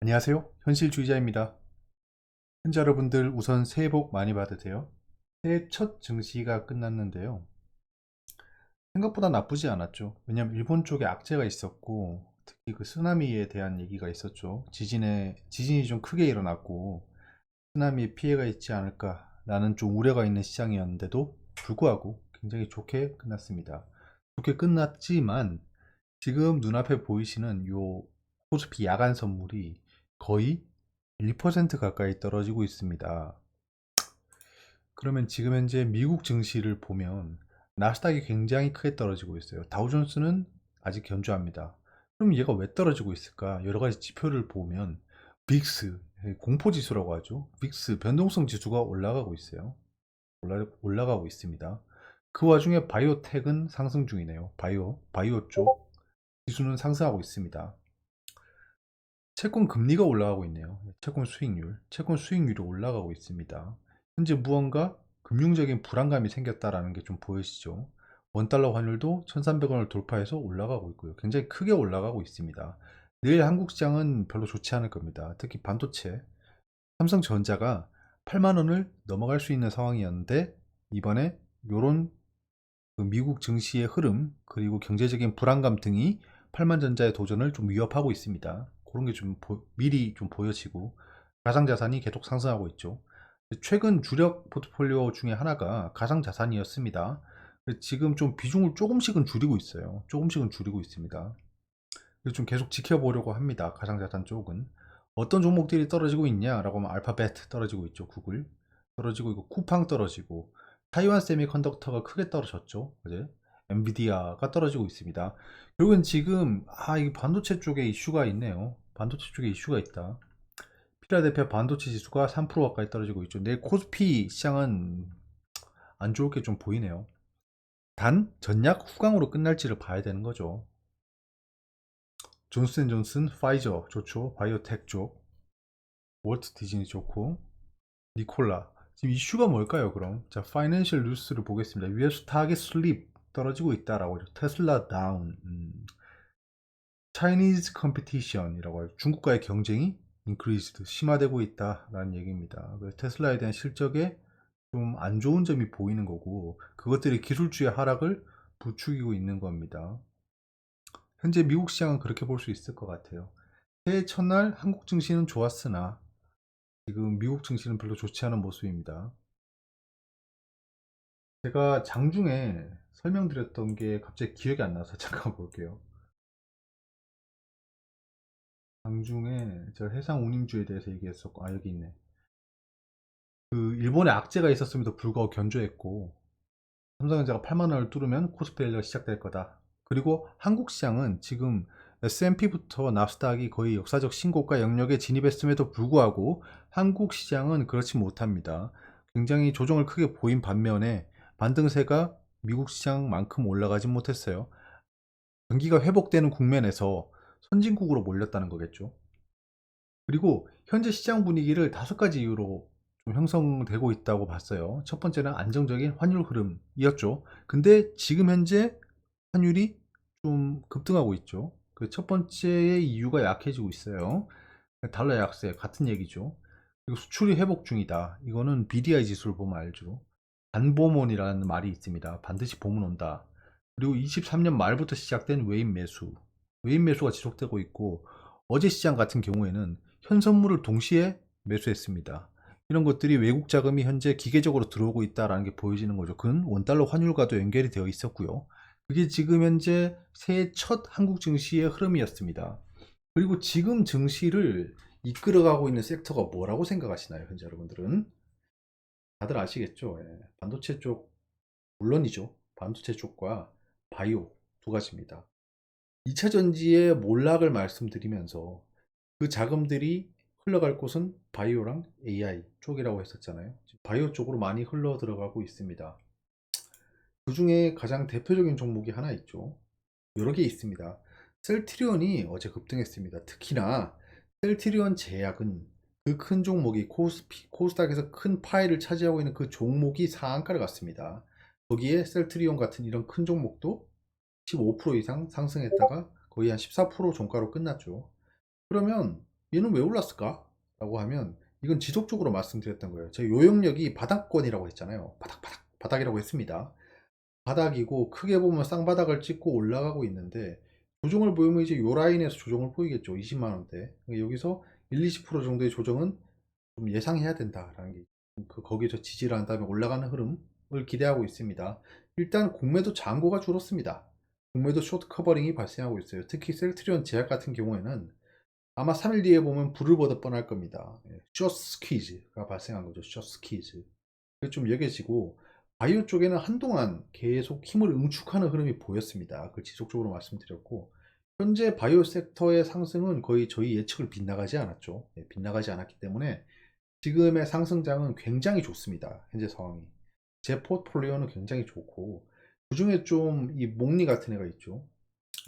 안녕하세요. 현실주의자입니다. 현재 여러분들 우선 새해 복 많이 받으세요. 새해 첫 증시가 끝났는데요. 생각보다 나쁘지 않았죠. 왜냐면 일본 쪽에 악재가 있었고 특히 그 쓰나미에 대한 얘기가 있었죠. 지진이 좀 크게 일어났고 쓰나미에 피해가 있지 않을까 라는 좀 우려가 있는 시장이었는데도 불구하고 굉장히 좋게 끝났습니다. 좋게 끝났지만 지금 눈앞에 보이시는 요 코스피 야간 선물이 거의 1% 가까이 떨어지고 있습니다. 그러면 지금 현재 미국 증시를 보면 나스닥이 굉장히 크게 떨어지고 있어요. 다우존스는 아직 견조합니다. 그럼 얘가 왜 떨어지고 있을까? 여러 가지 지표를 보면 빅스, 공포지수라고 하죠. 빅스, 변동성 지수가 올라가고 있어요. 올라가고 있습니다. 그 와중에 바이오텍은 상승 중이네요. 바이오 쪽 지수는 상승하고 있습니다. 채권 금리가 올라가고 있네요. 채권 수익률이 올라가고 있습니다. 현재 무언가 금융적인 불안감이 생겼다라는 게 좀 보이시죠? 원달러 환율도 1300원을 돌파해서 올라가고 있고요. 굉장히 크게 올라가고 있습니다. 내일 한국 시장은 별로 좋지 않을 겁니다. 특히 반도체, 삼성전자가 8만 원을 넘어갈 수 있는 상황이었는데 이번에 이런 미국 증시의 흐름 그리고 경제적인 불안감 등이 8만 전자의 도전을 좀 위협하고 있습니다. 그런 게 좀 미리 좀 보여지고 가상자산이 계속 상승하고 있죠. 최근 주력 포트폴리오 중에 하나가 가상자산이었습니다. 지금 좀 비중을 조금씩은 줄이고 있어요. 조금씩은 줄이고 있습니다. 그래서 좀 계속 지켜보려고 합니다. 가상자산 쪽은. 어떤 종목들이 떨어지고 있냐라고 하면 알파벳 떨어지고 있죠. 구글 떨어지고 있고 쿠팡 떨어지고 타이완 세미컨덕터가 크게 떨어졌죠. 어제 엔비디아가 떨어지고 있습니다. 결국은 지금 이 반도체 쪽에 이슈가 있네요. 반도체 쪽에 이슈가 있다. 필라델피아 반도체 지수가 3% 가까이 떨어지고 있죠. 내일 코스피 시장은 안 좋게 좀 보이네요. 단 전략 후강으로 끝날지를 봐야 되는 거죠. 존슨앤존슨, 파이저 좋죠. 바이오텍 쪽, 월트 디즈니 좋고, 니콜라. 지금 이슈가 뭘까요, 그럼? 자, 파이낸셜 뉴스를 보겠습니다. US 타겟 슬립 떨어지고 있다라고 하죠. 테슬라 다운. Chinese competition이라고 하죠. 중국과의 경쟁이 increased, 심화되고 있다라는 얘기입니다. 그래서 테슬라에 대한 실적에 좀 안 좋은 점이 보이는 거고, 그것들이 기술주의 하락을 부추기고 있는 겁니다. 현재 미국 시장은 그렇게 볼 수 있을 것 같아요. 새해 첫날 한국 증시는 좋았으나 지금 미국 증시는 별로 좋지 않은 모습입니다. 제가 장중에 설명드렸던 게 갑자기 기억이 안 나서 잠깐 볼게요. 장중에 제가 해상 운임주에 대해서 얘기했었고, 여기 있네. 그 일본에 악재가 있었음에도 불구하고 견조했고, 삼성전자가 8만 원을 뚫으면 코스피 랠리가 시작될 거다. 그리고 한국 시장은 지금 S&P부터 나스닥이 거의 역사적 신고가 영역에 진입했음에도 불구하고 한국 시장은 그렇지 못합니다. 굉장히 조정을 크게 보인 반면에 반등세가 미국 시장만큼 올라가지 못했어요. 경기가 회복되는 국면에서 선진국으로 몰렸다는 거겠죠. 그리고 현재 시장 분위기를 5가지 이유로 좀 형성되고 있다고 봤어요. 첫 번째는 안정적인 환율 흐름이었죠. 근데 지금 현재 환율이 좀 급등하고 있죠. 그 첫 번째의 이유가 약해지고 있어요. 달러 약세 같은 얘기죠. 그리고 수출이 회복 중이다. 이거는 BDI 지수를 보면 알죠. 반보몬이라는 말이 있습니다. 반드시 봄은 온다. 그리고 23년 말부터 시작된 외인 매수. 외인 매수가 지속되고 있고 어제 시장 같은 경우에는 현 선물을 동시에 매수했습니다. 이런 것들이 외국 자금이 현재 기계적으로 들어오고 있다는 게 보여지는 거죠. 그건 원달러 환율과도 연결이 되어 있었고요. 그게 지금 현재 새해 첫 한국 증시의 흐름이었습니다. 그리고 지금 증시를 이끌어가고 있는 섹터가 뭐라고 생각하시나요, 현재 여러분들은? 다들 아시겠죠? 반도체 쪽, 물론이죠. 반도체 쪽과 바이오 두 가지입니다. 2차 전지의 몰락을 말씀드리면서 그 자금들이 흘러갈 곳은 바이오랑 AI 쪽이라고 했었잖아요. 바이오 쪽으로 많이 흘러 들어가고 있습니다. 그 중에 가장 대표적인 종목이 하나 있죠. 여러 개 있습니다. 셀트리온이 어제 급등했습니다. 특히나 셀트리온 제약은 그 큰 종목이 코스닥에서 큰 파일을 차지하고 있는 그 종목이 상한가를 갔습니다. 거기에 셀트리온 같은 이런 큰 종목도 15% 이상 상승했다가 거의 한 14% 종가로 끝났죠. 그러면 얘는 왜 올랐을까? 라고 하면 이건 지속적으로 말씀드렸던 거예요. 제가 요역력이 바닥권이라고 했잖아요. 바닥이라고 했습니다. 바닥이고 크게 보면 쌍바닥을 찍고 올라가고 있는데 조정을 보이면 이제 요 라인에서 조정을 보이겠죠. 20만원대. 여기서 1, 20% 정도의 조정은 좀 예상해야 된다라는 게 거기서 지지를 한 다음에 올라가는 흐름을 기대하고 있습니다. 일단 공매도 잔고가 줄었습니다. 공매도 쇼트 커버링이 발생하고 있어요. 특히 셀트리온 제약 같은 경우에는 아마 3일 뒤에 보면 불을 보듯 뻔할 겁니다. 숏 스퀴즈가 발생한 거죠. 숏 스퀴즈. 그게 좀 여겨지고 바이오 쪽에는 한동안 계속 힘을 응축하는 흐름이 보였습니다. 그걸 지속적으로 말씀드렸고 현재 바이오 섹터의 상승은 거의 저희 예측을 빗나가지 않았죠. 빗나가지 않았기 때문에 지금의 상승장은 굉장히 좋습니다. 현재 상황이. 제 포트폴리오는 굉장히 좋고 그 중에 좀 이 목리 같은 애가 있죠.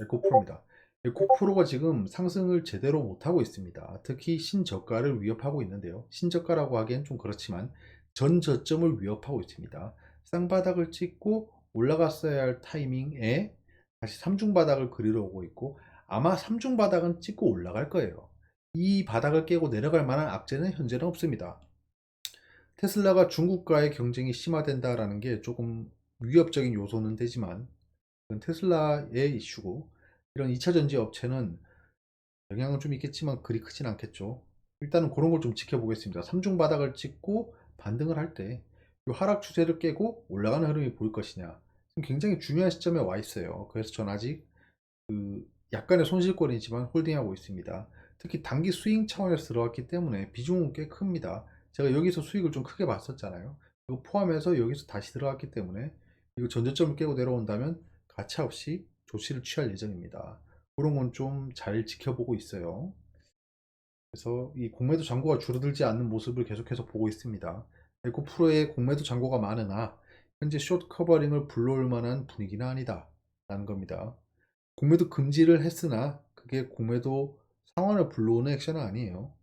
에코프로입니다. 에코프로가 지금 상승을 제대로 못하고 있습니다. 특히 신저가를 위협하고 있는데요. 신저가라고 하기엔 좀 그렇지만 전 저점을 위협하고 있습니다. 쌍바닥을 찍고 올라갔어야 할 타이밍에 다시 삼중바닥을 그리러 오고 있고 아마 삼중바닥은 찍고 올라갈 거예요. 이 바닥을 깨고 내려갈 만한 악재는 현재는 없습니다. 테슬라가 중국과의 경쟁이 심화된다라는 게 조금 위협적인 요소는 되지만 그건 테슬라의 이슈고 이런 2차전지 업체는 영향은 좀 있겠지만 그리 크진 않겠죠. 일단은 그런 걸 좀 지켜보겠습니다. 삼중바닥을 찍고 반등을 할 때 이 하락 추세를 깨고 올라가는 흐름이 보일 것이냐 지금 굉장히 중요한 시점에 와 있어요. 그래서 전 아직 약간의 손실권이지만 홀딩하고 있습니다. 특히 단기 스윙 차원에서 들어왔기 때문에 비중은 꽤 큽니다. 제가 여기서 수익을 좀 크게 봤었잖아요. 이거 포함해서 여기서 다시 들어왔기 때문에 이거 전저점을 깨고 내려온다면 가차없이 조치를 취할 예정입니다. 그런 건 좀 잘 지켜보고 있어요. 그래서 이 공매도 잔고가 줄어들지 않는 모습을 계속해서 보고 있습니다. 에코프로의 공매도 잔고가 많으나 현재 숏 커버링을 불러올 만한 분위기는 아니다 라는 겁니다. 공매도 금지를 했으나 그게 공매도 상환을 불러오는 액션은 아니에요.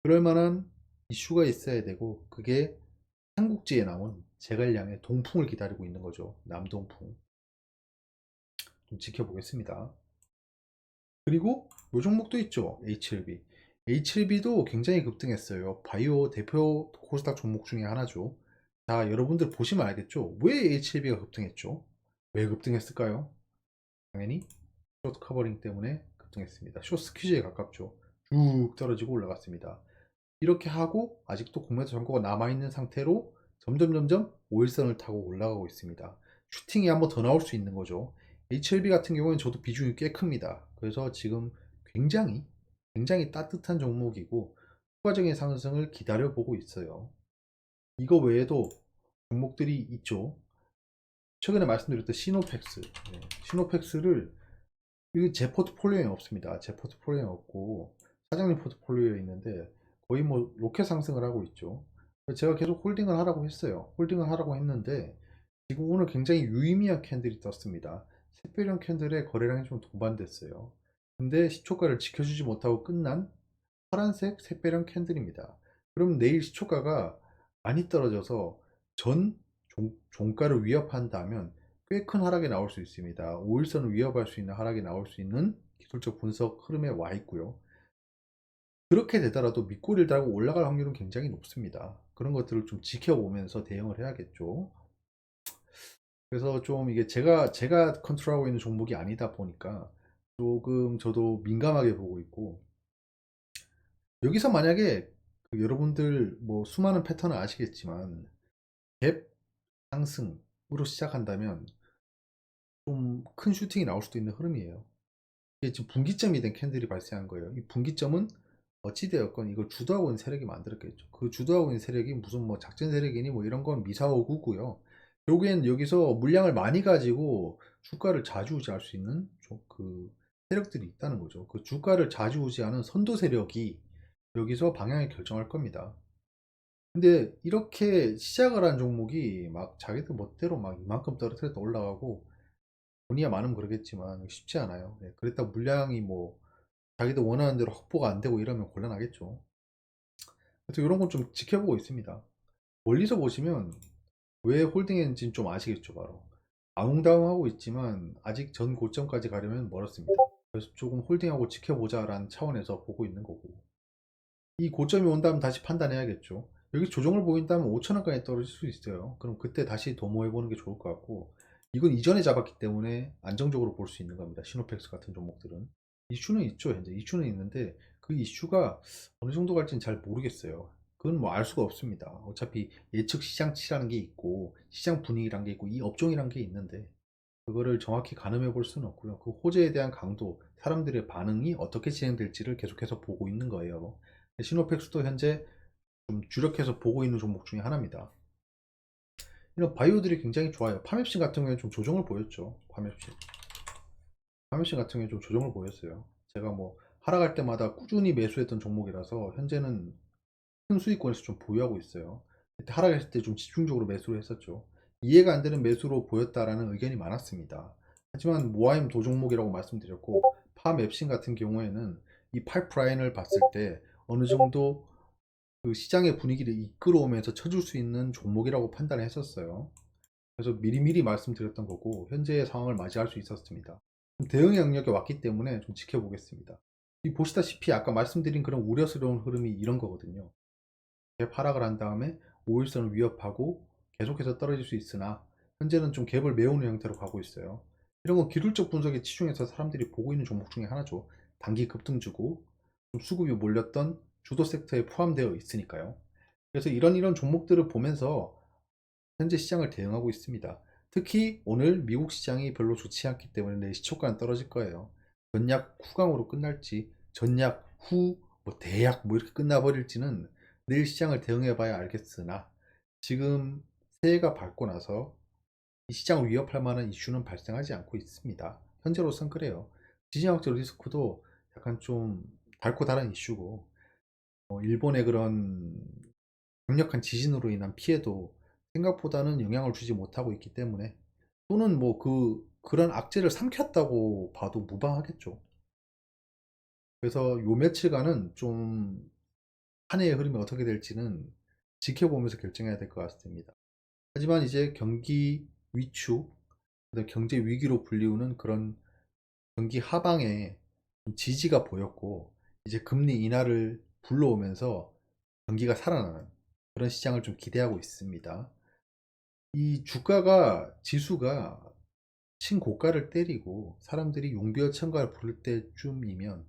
그럴 만한 이슈가 있어야 되고 그게 삼국지에 나온 제갈량의 동풍을 기다리고 있는 거죠. 남동풍. 좀 지켜보겠습니다. 그리고 요 종목도 있죠. HLB. HLB도 굉장히 급등했어요. 바이오 대표 코스닥 종목 중에 하나죠. 자, 여러분들 보시면 알겠죠. 왜 HLB가 급등했죠? 왜 급등했을까요? 당연히 숏 커버링 때문에 급등했습니다. 숏 스퀴즈에 가깝죠. 쭉 떨어지고 올라갔습니다. 이렇게 하고 아직도 공매도 잔고가 남아있는 상태로 점점 5일선을 타고 올라가고 있습니다. 슈팅이 한번 더 나올 수 있는 거죠. HLB 같은 경우는 저도 비중이 꽤 큽니다. 그래서 지금 굉장히 따뜻한 종목이고 추가적인 상승을 기다려보고 있어요. 이거 외에도 종목들이 있죠. 최근에 말씀드렸던 시노펙스. 시노펙스를 이거 제 포트폴리오에 없습니다. 제 포트폴리오에 없고 사장님 포트폴리오에 있는데 거의 뭐 로켓 상승을 하고 있죠. 제가 계속 홀딩을 하라고 했어요. 홀딩을 하라고 했는데 지금 오늘 굉장히 유의미한 캔들이 떴습니다. 샛별형 캔들의 거래량이 좀 동반됐어요. 근데 시초가를 지켜주지 못하고 끝난 파란색 샛별형 캔들입니다. 그럼 내일 시초가가 많이 떨어져서 전 종가를 위협한다면 꽤 큰 하락이 나올 수 있습니다. 5일선을 위협할 수 있는 하락이 나올 수 있는 기술적 분석 흐름에 와 있고요. 그렇게 되더라도 밑꼬리를 달고 올라갈 확률은 굉장히 높습니다. 그런 것들을 좀 지켜보면서 대응을 해야겠죠. 그래서 좀 이게 제가 컨트롤하고 있는 종목이 아니다 보니까 조금 저도 민감하게 보고 있고 여기서 만약에 여러분들 뭐 수많은 패턴을 아시겠지만 갭 상승으로 시작한다면 좀 큰 슈팅이 나올 수도 있는 흐름이에요. 이게 지금 분기점이 된 캔들이 발생한 거예요. 이 분기점은 어찌되었건 이걸 주도하고 있는 세력이 만들었겠죠. 그 주도하고 있는 세력이 무슨 뭐 작전 세력이니 뭐 이런 건 미사오구고요. 결국엔 여기서 물량을 많이 가지고 주가를 좌지우지할 수 있는 그 세력들이 있다는 거죠. 그 주가를 좌지우지하는 선도 세력이 여기서 방향을 결정할 겁니다. 근데 이렇게 시작을 한 종목이 막 자기들 멋대로 막 이만큼 떨어뜨렸다 올라가고 돈이야 많으면 그러겠지만 쉽지 않아요. 그랬다고 물량이 뭐 자기도 원하는 대로 확보가 안 되고 이러면 곤란하겠죠. 그래서 이런 건 좀 지켜보고 있습니다. 멀리서 보시면 왜 홀딩했는지는 좀 아시겠죠, 바로. 아웅다웅하고 있지만 아직 전 고점까지 가려면 멀었습니다. 그래서 조금 홀딩하고 지켜보자라는 차원에서 보고 있는 거고. 이 고점이 온다면 다시 판단해야겠죠. 여기 조정을 보인다면 5,000원까지 떨어질 수 있어요. 그럼 그때 다시 도모해 보는 게 좋을 것 같고, 이건 이전에 잡았기 때문에 안정적으로 볼 수 있는 겁니다. 시노펙스 같은 종목들은 이슈는 있죠. 현재 이슈는 있는데 그 이슈가 어느 정도 갈지는 잘 모르겠어요. 그건 뭐 알 수가 없습니다. 어차피 예측 시장치라는 게 있고 시장 분위기란 게 있고 이 업종이란 게 있는데, 그거를 정확히 가늠해 볼 수는 없고요. 그 호재에 대한 강도, 사람들의 반응이 어떻게 진행될지를 계속해서 보고 있는 거예요. 시노펙스도 현재 좀 주력해서 보고 있는 종목 중에 하나입니다. 이런 바이오들이 굉장히 좋아요. 파맵신 같은 경우에 좀 조정을 보였죠. 파맵신 같은 경우에 좀 조정을 보였어요. 제가 뭐 하락할 때마다 꾸준히 매수했던 종목이라서 현재는 큰 수익권에서 좀 보유하고 있어요. 그때 하락했을 때 좀 집중적으로 매수를 했었죠. 이해가 안 되는 매수로 보였다라는 의견이 많았습니다. 하지만 모아임 도종목이라고 말씀드렸고, 파맵신 같은 경우에는 이 파이프라인을 봤을 때 어느 정도 그 시장의 분위기를 이끌어오면서 쳐줄 수 있는 종목이라고 판단을 했었어요. 그래서 미리미리 말씀드렸던 거고 현재의 상황을 맞이할 수 있었습니다. 대응 영역에 왔기 때문에 좀 지켜보겠습니다. 이 보시다시피 아까 말씀드린 그런 우려스러운 흐름이 이런 거거든요. 갭 하락을 한 다음에 5일선을 위협하고 계속해서 떨어질 수 있으나 현재는 좀 갭을 메우는 형태로 가고 있어요. 이런 건 기술적 분석에 치중해서 사람들이 보고 있는 종목 중에 하나죠. 단기 급등주고 좀 수급이 몰렸던 주도 섹터에 포함되어 있으니까요. 그래서 이런 종목들을 보면서 현재 시장을 대응하고 있습니다. 특히 오늘 미국 시장이 별로 좋지 않기 때문에 내일 시초가는 떨어질 거예요. 전약 후강으로 끝날지 전약 후 뭐 대약 뭐 이렇게 끝나버릴지는 내일 시장을 대응해 봐야 알겠으나, 지금 새해가 밝고 나서 이 시장을 위협할 만한 이슈는 발생하지 않고 있습니다. 현재로선 그래요. 지정학적 리스크도 약간 좀 달고 다른 이슈고, 일본의 그런 강력한 지진으로 인한 피해도 생각보다는 영향을 주지 못하고 있기 때문에, 또는 뭐 그런 악재를 삼켰다고 봐도 무방하겠죠. 그래서 요 며칠간은 좀 한 해의 흐름이 어떻게 될지는 지켜보면서 결정해야 될 것 같습니다. 하지만 이제 경기 위축, 경제 위기로 불리우는 그런 경기 하방에 지지가 보였고, 이제 금리 인하를 불러오면서 경기가 살아나는 그런 시장을 좀 기대하고 있습니다. 이 주가가 지수가 신고가를 때리고 사람들이 용비어천가를 부를 때쯤이면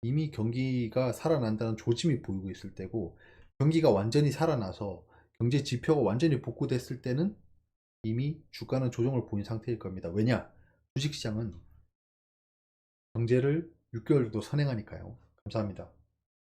이미 경기가 살아난다는 조짐이 보이고 있을 때고, 경기가 완전히 살아나서 경제 지표가 완전히 복구됐을 때는 이미 주가는 조정을 보인 상태일 겁니다. 왜냐? 주식시장은 경제를 6개월 정도 선행하니까요. 감사합니다.